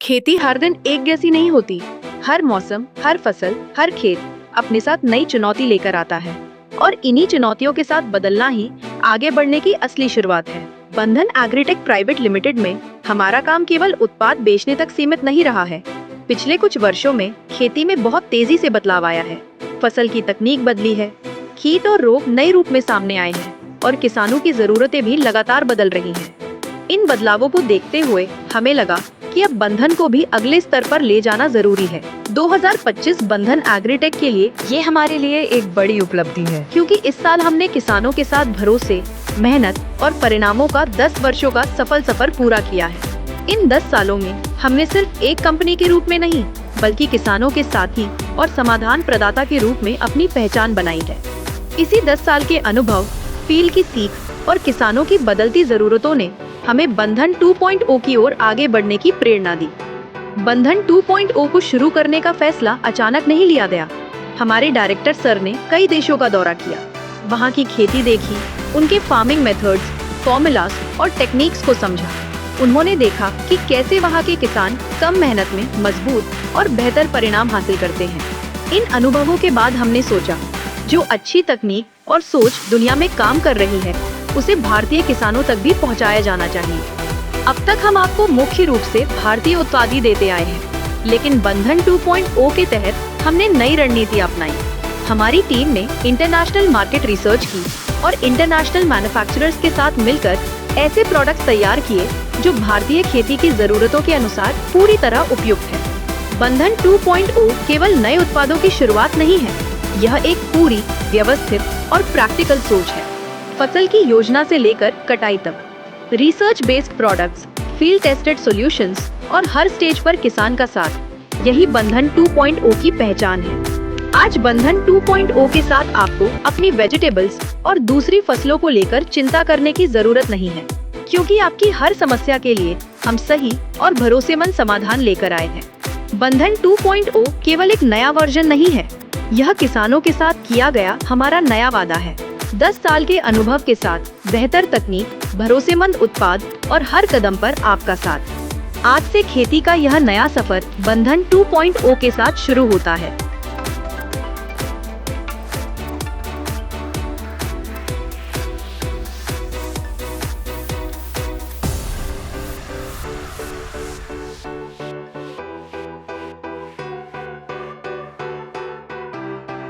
खेती हर दिन एक जैसी नहीं होती। हर मौसम, हर फसल, हर खेत अपने साथ नई चुनौती लेकर आता है और इन्हीं चुनौतियों के साथ बदलना ही आगे बढ़ने की असली शुरुआत है। बंधन एग्रीटेक प्राइवेट लिमिटेड में हमारा काम केवल उत्पाद बेचने तक सीमित नहीं रहा है। पिछले कुछ वर्षों में खेती में बहुत तेजी से बदलाव आया है। फसल की तकनीक बदली है, कीट और रोग नए रूप में सामने आए हैं और किसानों की जरूरतें भी लगातार बदल रही हैं। इन बदलावों को देखते हुए हमें लगा कि अब बंधन को भी अगले स्तर पर ले जाना जरूरी है। 2025 बंधन एग्रीटेक के लिए ये हमारे लिए एक बड़ी उपलब्धि है, क्योंकि इस साल हमने किसानों के साथ भरोसे, मेहनत और परिणामों का 10 वर्षों का सफल सफर पूरा किया है। इन 10 सालों में हमने सिर्फ एक कंपनी के रूप में नहीं, बल्कि किसानों के साथी और समाधान प्रदाता के रूप में अपनी पहचान बनाई है। इसी 10 साल के अनुभव, फील्ड की सीख और किसानों की बदलती जरूरतों ने हमें बंधन 2.0 की ओर आगे बढ़ने की प्रेरणा दी। बंधन 2.0 को शुरू करने का फैसला अचानक नहीं लिया गया। हमारे डायरेक्टर सर ने कई देशों का दौरा किया, वहाँ की खेती देखी, उनके फार्मिंग मेथड्स, फॉर्मूलाज और टेक्निक्स को समझा। उन्होंने देखा कि कैसे वहाँ के किसान कम मेहनत में मजबूत और बेहतर परिणाम हासिल करते हैं। इन अनुभवों के बाद हमने सोचा, जो अच्छी तकनीक और सोच दुनिया में काम कर रही है, उसे भारतीय किसानों तक भी पहुंचाया जाना चाहिए। अब तक हम आपको मुख्य रूप से भारतीय उत्पाद ही देते आए हैं, लेकिन बंधन 2.0 के तहत हमने नई रणनीति अपनाई। हमारी टीम ने इंटरनेशनल मार्केट रिसर्च की और इंटरनेशनल मैन्युफैक्चरर्स के साथ मिलकर ऐसे प्रोडक्ट्स तैयार किए जो भारतीय खेती की जरूरतों के अनुसार पूरी तरह उपयुक्त है। बंधन 2.0 केवल नए उत्पादों की शुरुआत नहीं है, यह एक पूरी व्यवस्थित और प्रैक्टिकल सोच है। फसल की योजना से लेकर कटाई तक, research based products, field tested solutions और हर स्टेज पर किसान का साथ, यही बंधन 2.0 की पहचान है। आज बंधन 2.0 के साथ आपको अपनी वेजिटेबल्स और दूसरी फसलों को लेकर चिंता करने की जरूरत नहीं है, क्योंकि आपकी हर समस्या के लिए हम सही और भरोसेमंद समाधान लेकर आए हैं। बंधन 2.0 केवल एक नया वर्जन नहीं है, यह किसानों के साथ किया गया हमारा नया वादा है। 10 साल के अनुभव के साथ बेहतर तकनीक, भरोसेमंद उत्पाद और हर कदम पर आपका साथ। आज से खेती का यह नया सफर बंधन 2.0 के साथ शुरू होता है।